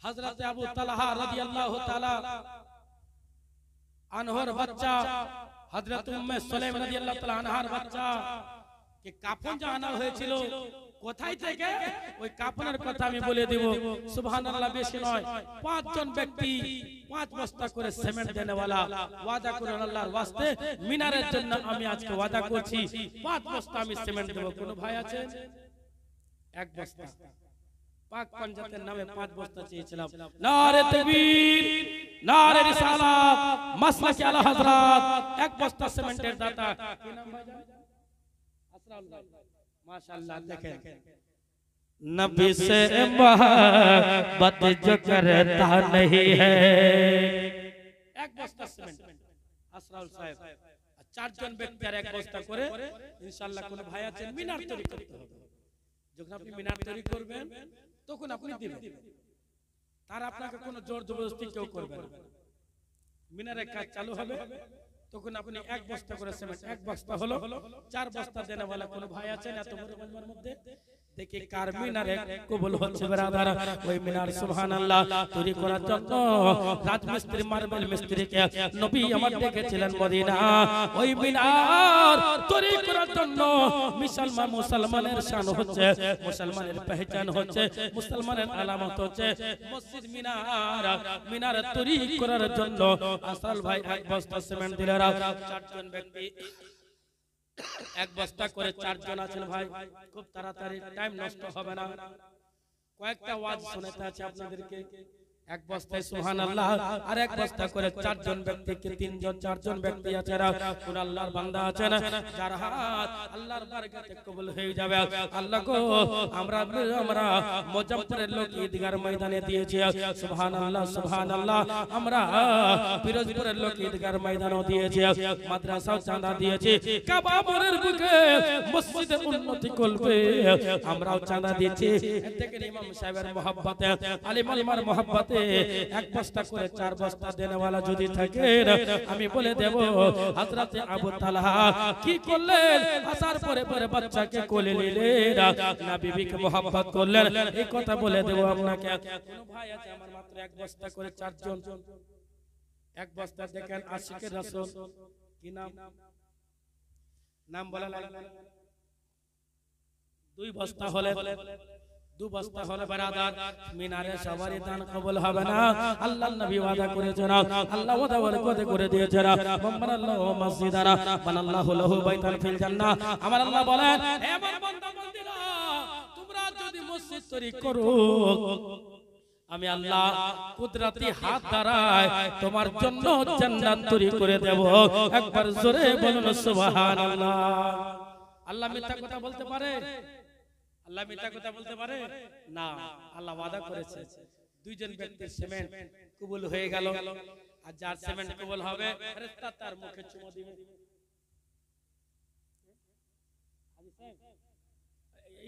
হযরত আবু তালহা রাদিয়াল্লাহু তাআলা আনহর বাচ্চা হযরত উম্মে সুলাইম রাদিয়াল্লাহু তাআলা আনহার বাচ্চা কে কাফন যা আনা হয়েছিল কোথায় থেকে, ওই কাফনের কথা আমি বলে দেব। সুবহানাল্লাহ, বেশি নয় 5 জন ব্যক্তি 5 বস্তা করে সিমেন্ট দেনেওয়ালা ওয়াদা করেন আল্লাহর ওয়াস্তে মিনারের জন্য। আমি আজকে ওয়াদা করছি 5 বস্তা আমি সিমেন্ট দেব। কোন ভাই আছে? 1 বস্তা। পাক পাঞ্জাতের নামে 5 বস্তা চেয়েছিলাম। নারে তাকবীর, নারে রিসালাত, মাসলাকি আলা হযরত। 1 বস্তা সিমেন্টের দাতা কি নাম ভাই? আসরাউল্লাহ। माशाअल्लाह। देखें नबी से मोहब्बत जो करता नहीं है। 1 বস্তা সিমেন্ট আসরাউল সাহেব 4 জন ব্যক্তি আর 1 বস্তা করে ইনশাআল্লাহ। কোন ভাই আছেন? মিনার তৈরি করতে হবে। যখন আপনি মিনার তৈরি করবেন তখন আপনি দিবেন, তার আপনাকে কোনো জোর জবরদস্তি কেউ করবে না। মিনারের কাজ চালু হবে তখন আপনি 1 বস্তা করে সিমেন্ট, 1 বস্তা হলো 4 বস্তা দেনেওয়ালা কোন ভাই আছেন এত বড় মজমার মধ্যে? দেখি কার মিনারে কবুল হচ্ছে ব্রাদার। ওই মিনার সুবহানাল্লাহ তৈরি করার জন্য রাজমিস্ত্রি মার্বেল মিস্ত্রিকে নবী আমার ডেকেছিলেন মদিনা। ওই মিনার তৈরি করার জন্য মুসলমানের শান হচ্ছে, মুসলমানের পহচান হচ্ছে, মুসলমানের আলামত হচ্ছে মসজিদ মিনার। মিনার তৈরি করার জন্য আসল ভাই 1 বস্তা সিমেন্ট দিলেন। 4 জন ব্যক্তি 1 বস্তা করে 4 জন আছেন ভাই। খুব তাড়াতাড়ি, টাইম নষ্ট হবে না। কয়েকটা ওয়াজ শোনাতে আছে আপনাদেরকে। 1 বস্তায় সুবহানাল্লাহ আর 1 বস্তা করে 4 জন ব্যক্তিকে 3 জন 4 জন ব্যক্তি আছে, কোন আল্লাহর বান্দা আছেন যার হাত আল্লাহর বরকতে কবুল হয়ে যাবে। আল্লাহ গো আমরা মুজাফফরের লোক ঈদগার ময়দানে দিয়েছি, সুবহানাল্লাহ সুবহানাল্লাহ। আমরা পিরোজপুরের লোক ঈদগার ময়দানও দিয়েছি, মাদ্রাসাও চাঁদা দিয়েছি, কাবা মোড়ের বুকে মসজিদের উন্নতি করবে আমরাও চাঁদা দিয়েছি। দেখেন ইমাম সাহেবের মহব্বতে, আলিম আলিমার মহব্বতে 1 বস্তা করে 4 বস্তা দেনেওয়ালা যদি থাকে আমি বলে দেব হযরতে আবু তালহা কি করলেন? আসার পরে পরে বাচ্চাকে কোলে নিলেন, না বিবিকে মহব্বত করলেন, এই কথা বলে দেব আপনাকে। কোন ভাই আছে আমার মাত্র 1 বস্তা করে 4 জন 1 বস্তা দেখেন আশিকের রাসূল কি নাম? নাম বলা লাগবে। 2 বস্তা হলে দু বস্তা হলে বারাদার মিনারে সবারই দান কবুল হবে না। আল্লাহর নবী ওয়াদা করেছেন, আল্লাহ ওয়াদা করে দিয়েছেন, বানাল্লাহু মসজিদানা বানাল্লাহু লাহু বাইতান ফিল জান্নাহ। আমার আল্লাহ বলেন, হে আমার বান্দা বান্দীরা, তোমরা যদি মসজিদ তৈরি করো, আমি আল্লাহ কুদরতি হাত দ্বারায় তোমার জন্য জান্নাত তৈরি করে দেব। একবার জোরে বলুন সুবহানাল্লাহ। আল্লাহ মিথ্যা কথা বলতে পারে? আল্লাহ মিথ্যা কথা বলতে পারে না। আল্লাহ ওয়াদা করেছে, দুইজন ব্যক্তির সিমেন্ট কবুল হয়ে গেল, আর যার সিমেন্ট কবুল হবে ফেরেশতা তার মুখে চুমো দিবে।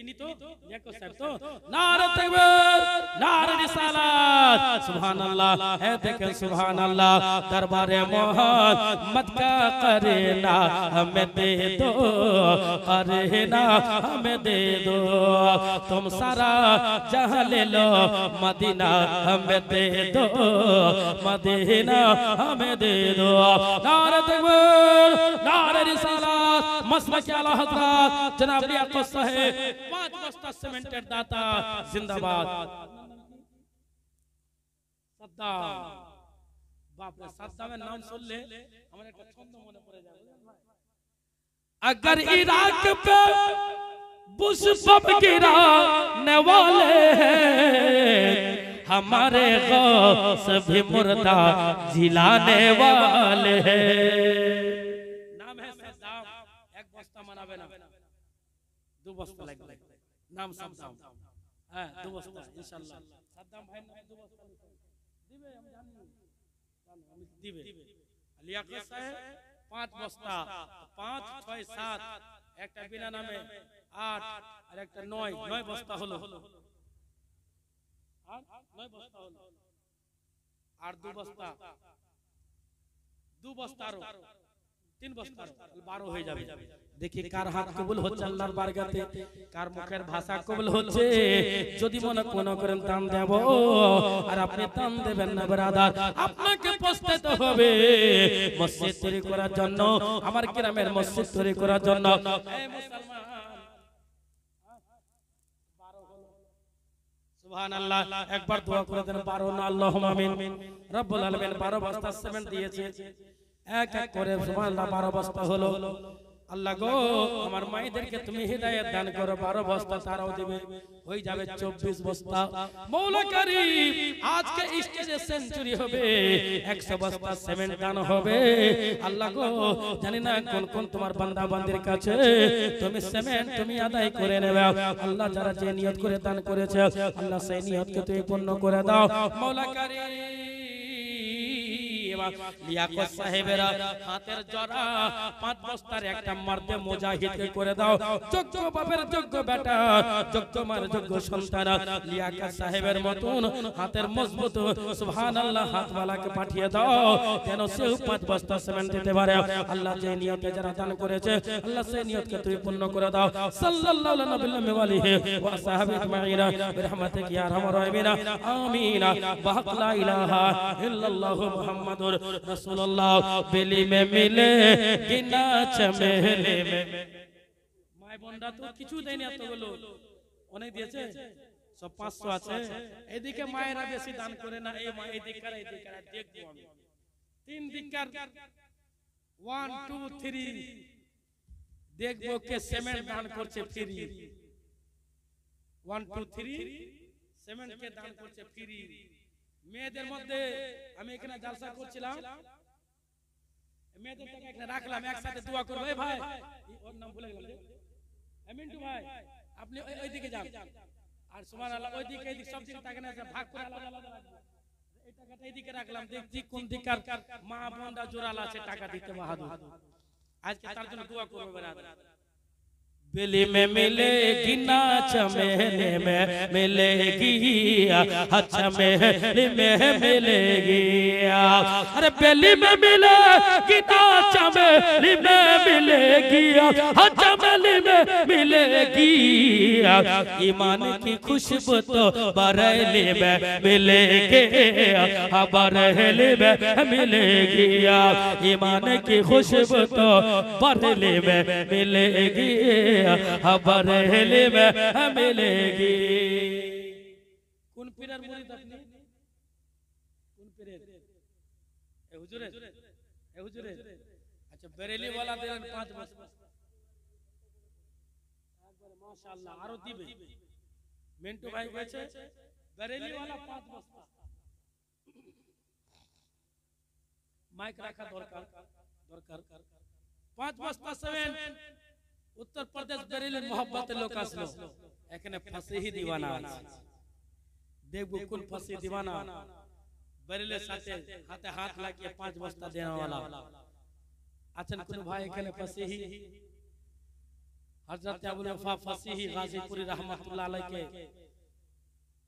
ইনি তো দেখো স্যার তো নারে তাকবীর নারে রিসালাত সুবহানাল্লাহ। হে দেখেন সুবহানাল্লাহ, দরবারে মোহাম্মদ का करना हमें दे दो, करना हमें दे दो, तुम सारा जहां ले लो, मदीना हमें दे दो, मदीना हमें दे दो। नारे तकबीर नारे रिसालत मसलक आला हजरत जनाब लियाकत साहब 5 बस्ता सीमेंटेर दाता जिंदाबाद। सद्दाम, बाप रे सद्दामेर नाम सुनले আমার একটা ছন্দ মনে পড়ে যায়। अगर इराक पे बुश बम गिराने वाले हैं, हमारे गौस भी मुर्दा जिलाने वाले हैं। नाम है सद्दाम, एक बस्ता मनाबे ना, दो बस्ता লাগবে। नाम सद्दाम, হ্যাঁ দু বস্তা ইনশাআল্লাহ। সদ্দাম ভাই নাম দু বস্তা দিবে, আমি জানি আমি দিবে। লিয়াকত সাহেব 5 বস্তা, 5 6 7, একটা বিনা নামে 8 আর একটা 9 বস্তা হলো, আর 9 বস্তা হলো, আর দু বস্তা আরো 3 বস্তা 12 হয়ে যাবে। দেখি কার হাত কবুল হচ্ছে আল্লাহর বারগাতে, কার মুখের ভাষা কবুল হচ্ছে। যদি মনে কোন করেন দান দেব, আর আপনি দান দেবেন না ব্রাদার, আপনাকে পস্তাতে হবে। মসজিদ তৈরি করার জন্য, আমার গ্রামের মসজিদ তৈরি করার জন্য এই মুসলমান সুবহানাল্লাহ একবার দোয়া করে দেন। 12 না আল্লাহুম্মা আমিন। রব্বুল আলামিন 12 বস্তা সিমেন্ট দিয়েছে, এক এক করে সুবহানাল্লাহ 12 বস্তা হলো। আল্লাহ গো, আমার মায়েদেরকে তুমি হিদায়াত দান করো, 12 বস্তা তারাও দিবে, হয়ে যাবে 24 বস্তা। মওলা কারীম, আজকে স্টেজে সেঞ্চুরি হবে, 100 বস্তা সিমেন্ট দান হবে। আল্লাহ গো, জানি না কোন কোন তোমার বান্দা বান্দির কাছে তুমি সিমেন্ট তুমি আদায় করে নেবে। আল্লাহ যারা যে নিয়ত করে দান করেছে, আল্লাহ সেই নিয়তকে তুমি পূর্ণ করে দাও। মওলা কারীম, লিয়াকত সাহেবেরা হাতের জরা 5 বস্তার একটা মারদে মুজাহিদকে করে দাও। যোগ্য বাপের যোগ্য বেটা, যোগ্য মার যোগ্য সন্তান লিয়াকত সাহেবের মতন হাতের মজবুত সুবহানাল্লাহ হাতওয়ালাকে পাঠিয়ে দাও, যেন সেও 5 বস্তা সিমেন্ট দিতে পারে। আল্লাহ যে নিয়তে যারা দান করেছে, আল্লাহ সেই নিয়তকে তুমি পূর্ণ করে দাও। সাল্লাল্লাহু আলাইহি ওয়া সাহবিহি আজমাইন বিরহমাতিকা ইয়া আরহামার রাহিমিন আমিন। বাহাক লা ইলাহা ইল্লাল্লাহু মুহাম্মাদুর রাসূলুল্লাহ। বেলি মে মিলে কিনা চমেলে মে, মাই বোনরা তো কিছু দেয়নি, এতগুলো অনেক দিয়েছে, সব 500 আছে। এদিকে মায়েরা বেশি দান করে না, এই মা এদিকে দেখবো আমি 3 দিককার 1 2 3 দেখবো কে সিমেন্ট দান করছে ফ্রি। 1 2 3 সিমেন্ট কে দান করছে ফ্রি। মেয়েদের মধ্যে আমি এখানে জালসা করছিলাম, মেয়েদের থেকে এখানে রাখলাম, একসাথে দোয়া করব। এই ভাই, ওর নাম ভুলে গেলাম, মিন্টু ভাই, আপনি ওইদিকে যান, আর সুবহানাল্লাহ ওইদিকে এইদিকে সব দিকে তাকান, ভাগ করে আলাদা আলাদা রাখবেন। এই টাকাটা এইদিকে রাখলাম, দেখি কোন দিককার মা বোনরা জোরাল আছে টাকা দিতে বাহাদুর। আজকে তার জন্য দোয়া করব ব্রাদার। बेली में मिलेगी ना चमेली में मिलेगी, चमेली में मिलेगी। अरे बेली में मिलेगी ना चमेली में मिलेगी, चमेली में मिलेगी, ईमान की खुशबू तो बरेली में मिलेगी, बरेली में मिलेगी, ईमान की खुशबू तो बरेली में मिलेगी, बरेली में मिलेगी। कौन पीरेर मुरीद আপনি? कौन पीरेर? ए हुजूरे, ए हुजूरे। अच्छा बरेली वाला দিলেন 5 বস্তা। একবার মাশাআল্লাহ আরো দিবে। মিন্টু ভাই কইছে बरेली वाला 5 বস্তা। মাইক রাখা দরকার, দরকার। 5 বস্তা সেভেন उत्तर प्रदेश बरेली मोहब्बत लोक আসলো। এখানে ফাসিহি দিওয়ানা আছে। देखो कौन फंसी दीवाना बरेली साथे हाथे हाथ লাগিয়ে 5 বস্তা দেওয়া वाला আছেন কোন ভাই এখানে ফসিহি হযরত আবুল ওফা ফসিহি গাজীপুরি রহমাতুল্লাহ আলাইহি কে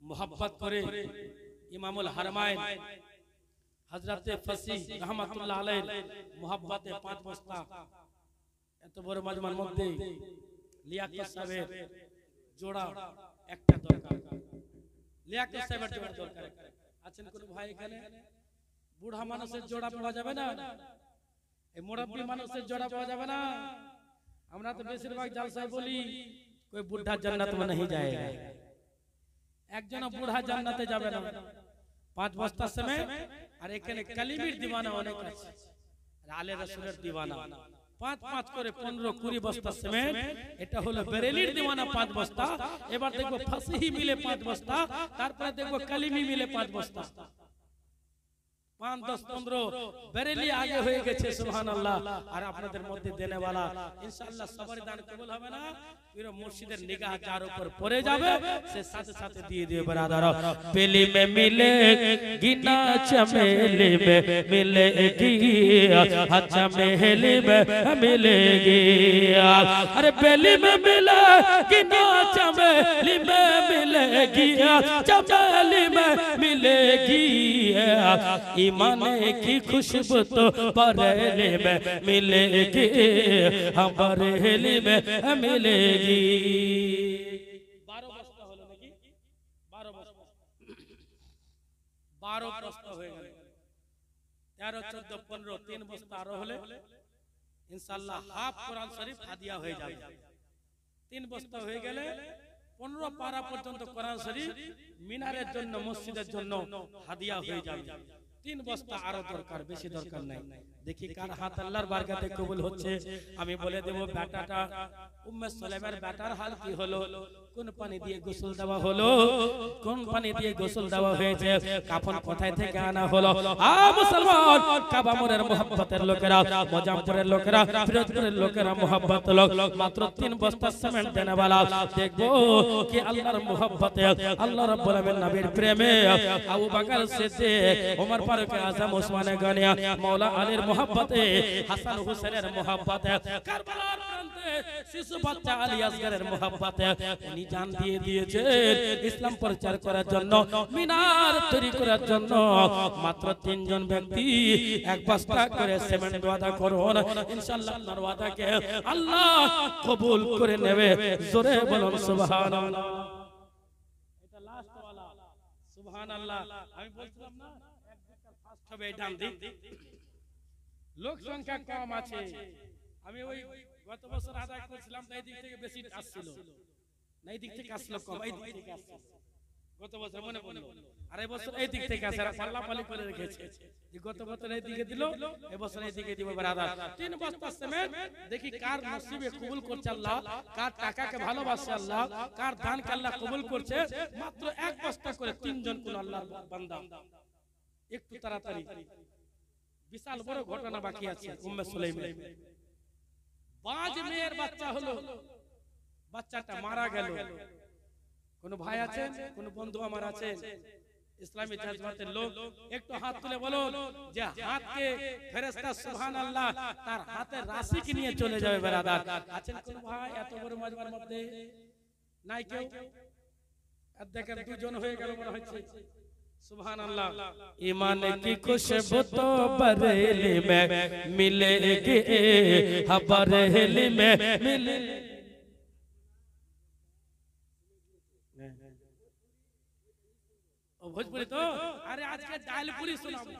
मोहब्बत করে ইমামুল হারমাইন হযরত ফসিহ রহমাতুল্লাহ আলাইহি मोहब्बते 5 বস্তা এত বড় মাজমার মধ্যে লিয়াকত সাহেবের জোড়া একটা দরকার। লিয়াকত সাহেবের জোড়া দরকার। আছেন কোন ভাই এখানে? বুড়া মানুষের জোড়া পাওয়া যাবে না, এই মুরব্বি মানুষের জোড়া পাওয়া যাবে না। আমরা তো বেশিরভাগ জালসায় বলি कोई बुढ़ा जन्नत में नहीं जाएगा, একজন বুড়া জান্নাতে যাবে না। 5 বস্তা সময় আর এখানে কালিমির দিওয়ানা অনেক আছে, আলে রাসূলের দিওয়ানা 5 করে 15-20 বস্তা সিমেন্ট। এটা হলো বেরেলির দিওয়ানা 5 বস্তা। এবার দেখবো ফাসিহি মিলে 5 বস্তা, তারপরে দেখবো কালিমি মিলে 5 বস্তা। 5, 10, 15 বেরেলি আগে হয়ে গেছে সুবহানাল্লাহ। আর আপনাদের মধ্যে দেনে वाला ইনশাআল্লাহ সবার দান কবুল হবে না, পীর মুর্শিদের নিগাহ যার উপর পড়ে যাবে সে সাথে সাথে দিয়ে দিবে। ব্রাদার পেলি মে মিলেগি না চমেলি মে মিলেগি, আচ্ছা মেহলি মে মিলেগি, আরে পেলি মে মিলেগি না চমেলি মে মিলেগি, চমেলি মে মিলেগি, ईमान की खुशबू तो बरेली में मिलेगी, हम बरेली में मिलेगी। 12 বস্তা হলো নাকি? 12 বস্তা 12 বস্তা হয়ে গেল। 13, 14, 15 3 বস্তা আরো হলে ইনশাআল্লাহ হাফ কোরআন শরীফ হাদিয়া হয়ে যাবে। 3 বস্তা হয়ে গেলে 15 পারা পর্যন্ত কোরআন শরীফ মিনারের জন্য মসজিদের জন্য হাদিয়া হয়ে যাবে। 3 বস্তা আরো দরকার, বেশি দরকার নাই। দেখি কার হাত আল্লাহর বরকতে কবুল হচ্ছে। আমি বলে দেব বেটাটা উম্মে সুলাইমের বেটার হাল কি হলো, কোন পানি দিয়ে গোসল দেওয়া হলো, কোন পানি দিয়ে গোসল দেওয়া হয়েছে, কাফন কোথায় থেকে আনা হলো। আ মুসলমান কাবা মোরের মোহাব্বতের লোকেরা, মজামপুরের লোকেরা, ফিরোজপুরের লোকেরা মোহাব্বত লোক মাত্র 3 বস্তা সিমেন্ট দেনে वाला দেখবো কি আল্লাহর মোহাব্বতে, আল্লাহ রাব্বুল আলামিন নবীর প্রেমে, আবু বকর সিদ্দিক, ওমর ফারুক আযম, ওসমান গনি, মাওলা আলীর মোহাব্বতে, হাসান হুসেনের মোহাব্বতে, কারবালার প্রান্তে শিশু বাচ্চা আলী আসগরের মোহাব্বতে উনি জান দিয়ে দিয়েছে ইসলাম প্রচার করার জন্য, মিনার তৈরি করার জন্য। মাত্র 3 জন ব্যক্তি 1 বস্তা করে সিমেন্ট ওয়াদা করুন, ইনশাআল্লাহ আপনার ওয়াদাকে আল্লাহ কবুল করে নেবে। জোরে বলুন সুবহানাল্লাহ। এটা লাস্ট ওয়ালা সুবহানাল্লাহ। আমি বলছিলাম না এক দিকটা ফাস্ট হবে, ডান দিক লোক সংখ্যা কম আছে। আমি ওই গত বছর আদায় করেছিলাম, এই দিক থেকে বেশি আসছিল না, এই দিক থেকে আসলো কম, এই দিক থেকে আসছে গত বছর মনে পড়লো। আর এই বছর এই দিক থেকে আসে, পাল্লা পাল্লি করে রেখেছে যে গত বছর এই দিকে দিল, এই বছর এই দিকে দিব। ব্রাদার 3 বস্তা সিমেন্ট, দেখি কার নসিবে কবুল করছে আল্লাহ, কার টাকাকে ভালোবাসে আল্লাহ, কার দানকে আল্লাহ কবুল করছে। মাত্র 1 বস্তা করে 3 জন কোন আল্লাহর বান্দা। একটু তাড়াতাড়ি, বিশাল বড় ঘটনা বাকি আছে। উম্মে সুলাইমান বাজ মেয়ের বাচ্চা হলো, বাচ্চাটা মারা গেল। কোন ভাই আছেন, কোন বন্ধু আমার আছেন ইসলামী জাজমাতের লোক, একটু হাত তুলে বলো যে হাতকে ফেরেশতা সুবহানাল্লাহ তার হাতের রাশি কি নিয়ে চলে যাবে। ব্রাদার আছেন কোন ভাই এত বড় মাজমার মধ্যে? নাই কেউ? আর দেখেন 2 জন হয়ে গেল মনে হচ্ছে। सुभान ईमान की खुशबू तो बरेली में मिलेगी, बरेली में मिले। ভোজপুরি তো আরে আজকে ডালপুরি শোনাবো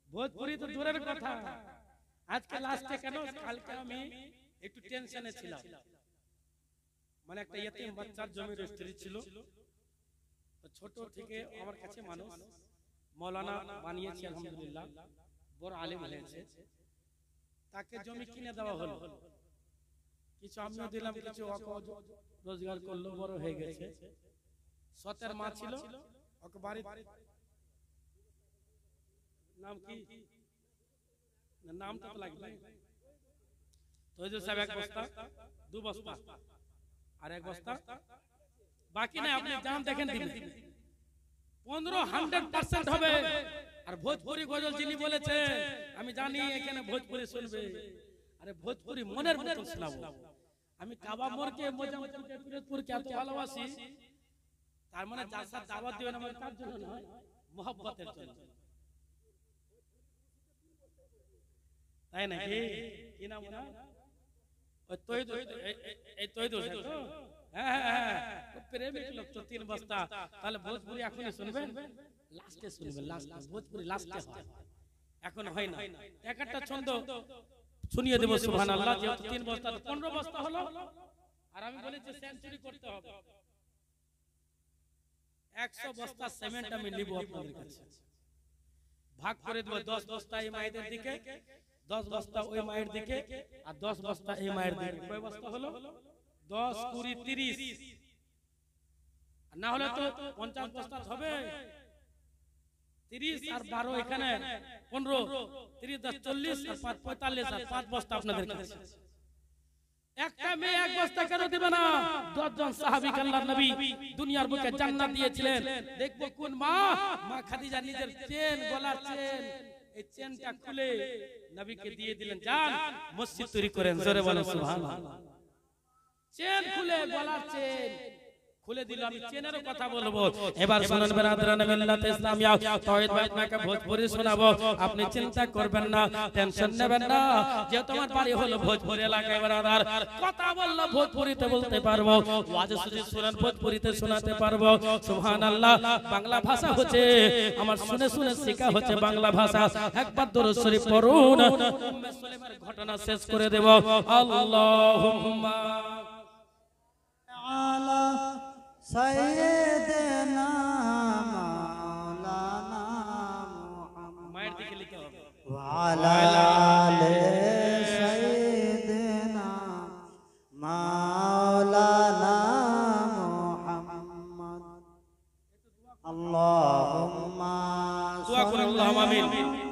ভোজপুরি তো দূরের কথা আজকে লাস্টে কেন কালকে আমি একটু টেনশনে ছিলাম মানে একটা ইয়েতিম বাচ্চার জমি রেজিস্ট্রি ছিল ছোট থেকে আমার কাছে মানুষ মৌলানা বানিয়েছে আলহামদুলিল্লাহ বড় আলেম হয়েছে তাকে জমি কিনে দেওয়া হলো কিছু আমিও দিলাম কিছু রোজগার করলো বড় হয়ে গেছে সতের মা ছিল ওকে বাড়ি নাম কি নামটা তো লাগবে তৈজুল সাহেব এক বস্তা দু বস্তা আর এক বস্তা বাকি নাই আপনি দাম দেখেন দিবেন 100% হবে আর ভোজপুরি গজল যিনি বলেছে আমি জানি এখানে ভোজপুরি শুনবে আরে ভোজপুরি মনের মতন শোনাবো আমি কাবা মোরকে মোজামপুরকে পিরোজপুরকে এত ভালোবাসি তার মানে যার সাথে দাওয়াত দিবেন আমার কার জন্য নয় মোহাব্বতের জন্য তাই নাকি কি নাম না ওই তৈদুল এই তৈদুল তো হ্যাঁ হ্যাঁ প্রেমিক লোক তো 3 বস্তা তাহলে ভোজপুরি এখনই শুনবেন লাস্টে শুনবেন লাস্ট ভোজপুরি লাস্টে হয় এখন হয় না একটা ছন্দ শুনিয়ে দেব সুবহানাল্লাহ যেহেতু 3 বস্তা 15 বস্তা হলো আর আমি বলি যে সেঞ্চুরি করতে হবে 100 বস্তা সিমেন্ট আমি নিব আপনাদের কাছে ভাগ করে দেব 10 বস্তা এই মায়েদের দিকে 10 বস্তা ওই মায়ের দিকে আর 10 বস্তা এই মায়ের দিকে কয় বস্তা হলো 10 20 30 না হলে তো 50 বস্তা হবে 30 আর 12 এখানে 15 30 10 40 আর 5 45 আর 5 বস্তা আপনাদের কাছে একটা মেয়ে এক বস্তা কেন দিবে না 10 জন সাহাবী আল্লাহর নবী দুনিয়ার বুকে জান্নাত দিয়েছিলেন দেখবো কোন মা মা খাদিজা নিজের চেন গলার চেন এই চেনটা খুলে নবীকে দিয়ে দিলেন যান মসজিদ তৈরি করেন জোরে বলেন সুবহানাল্লাহ চেন খুলে গলার চেন খুলে দিল আমি চেনেরও কথা বলবো এবার শুনুন ব্রাদারান মিল্লাত ইসলামিয়া তাওহীদ ভাই আপনাকে ভোজপুরি শোনাবো আপনি চিন্তা করবেন না টেনশন নেবেন না যে তোমার বাড়ি হলো ভোজপুরি এলাকায় ব্রাদার কথা বললো ভোজপুরিতে বলতে পারবো ওয়াজ শুনে শুনেন ভোজপুরিতে শোনাতে পারবো সুবহানাল্লাহ বাংলা ভাষা হচ্ছে আমার শুনে শুনে শেখা হচ্ছে বাংলা ভাষা একবার দরুদ শরীফ পড়ুন উম্মে সুলাইমার ঘটনা শেষ করে দেব আল্লাহুম্মা আলা সাইয়্যিদিনা মাওলানা মুহাম্মদ মায়ের দিকে লিখতে হবে ওয়া আলা আলি সাইয়্যিদিনা মাওলানা মুহাম্মদ আল্লাহুম্মা দোয়া করে আল্লাহুম্মা আমিন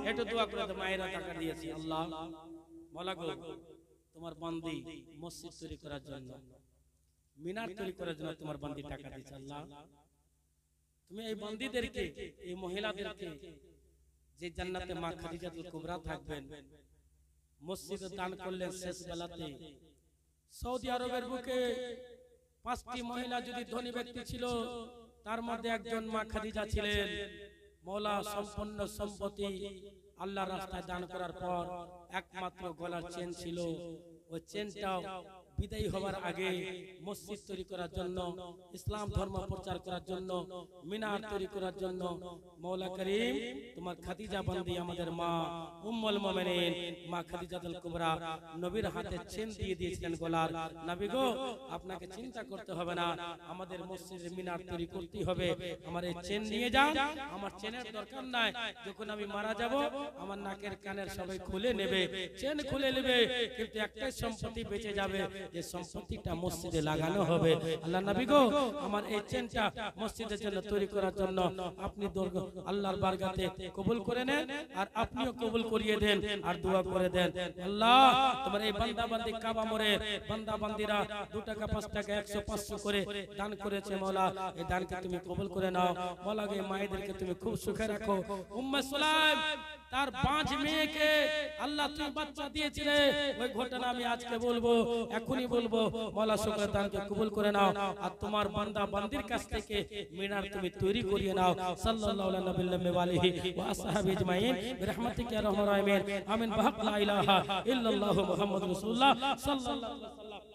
একটু দোয়া করে তো মায়েরা টাকা দিয়েছি আল্লাহ বলা গো তোমার বান্দি মসজিদ তৈরি করার জন্য মিনার তৈরি করার জন্য তোমার বান্দি টাকা দিয়েছে আল্লাহ তুমি এই বান্দিদেরকে এই মহিলাদেরকে যে জান্নাতে মা খাদিজাতুল কুবরা থাকবেন মসজিদে দান করলেন শেষ বেলাতে সৌদি আরবের বুকে 5টি মহিলা যদি ধনী ব্যক্তি ছিল তার মধ্যে একজন মা খাদিজা ছিলেন মওলা সম্পন্ন সম্পত্তি আল্লাহর রাস্তায় দান করার পর একমাত্র গলার চেন ছিল ওই চেনটাও বিদায়ী হবার আগে মসজিদ তৈরি করার জন্য ইসলাম ধর্ম প্রচার করার জন্য মিনার তৈরি করার জন্য মওলা করিম তোমার খাদিজা বান্দি আমাদের মা উম্মুল মুমিনিন মা খাদিজাতুল কুবরা নবীর হাতে চেন দিয়ে দিয়েছিলেন গলার নবী গো আপনাকে চিন্তা করতে হবে না আমাদের মসজিদে মিনার তৈরি করতেই হবে আমার এই চেন নিয়ে যান আমার চেনের দরকার নাই যখন আমি মারা যাব আমার নাকের কানের সবাই খুলে নেবে চেন খুলে নেবে কিন্তু একটাই সম্পত্তি বেঁচে যাবে যে সম্পত্তিটা মসজিদে লাগানো হবে আল্লাহ নবী গো আমার এই চেনটা মসজিদের জন্য তৈরি করার জন্য আপনি আল্লাহর বারগাতে কবুল করে নেন আর আপনিও কবুল করিয়ে দেন আর দোয়া করে দেন আল্লাহ তোমার এই বান্দা বান্দি কাবা মোরে বান্দা বান্দিরা 2 টাকা 5 টাকা 100 500 করে দান করেছে মাওলা এই দানকে তুমি কবুল করে নাও মাওলা গে মায়েদেরকে তুমি খুব সুখে রাখো উম্মে সুলাইম তার 5 মেয়েকে আল্লাহ তুমি বাচ্চা দিয়েছিলে ওই ঘটনা আমি আজকে বলবো এখনি বলবো মাওলা শুকর দানকে কবুল করে নাও আর তোমার বান্দা বান্দির কাছ থেকে মিনার তুমি তৈরি করিয়ে নাও সাল্লাল্লাহু আলাইহি ওয়া আসহাবি আজমাইন বিরহমাতিকা ইয়া রাহমার রাহিমিন আমিন বাহাক লা ইলাহা ইল্লাল্লাহু মুহাম্মাদুর রাসূলুল্লাহ সাল্লাল্লাহু আলাইহি ওয়াসাল্লাম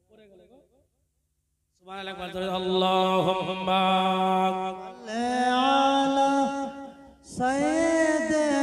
সুবহানাল্লাহ একবার জোরে আল্লাহুম্মা على سيدنا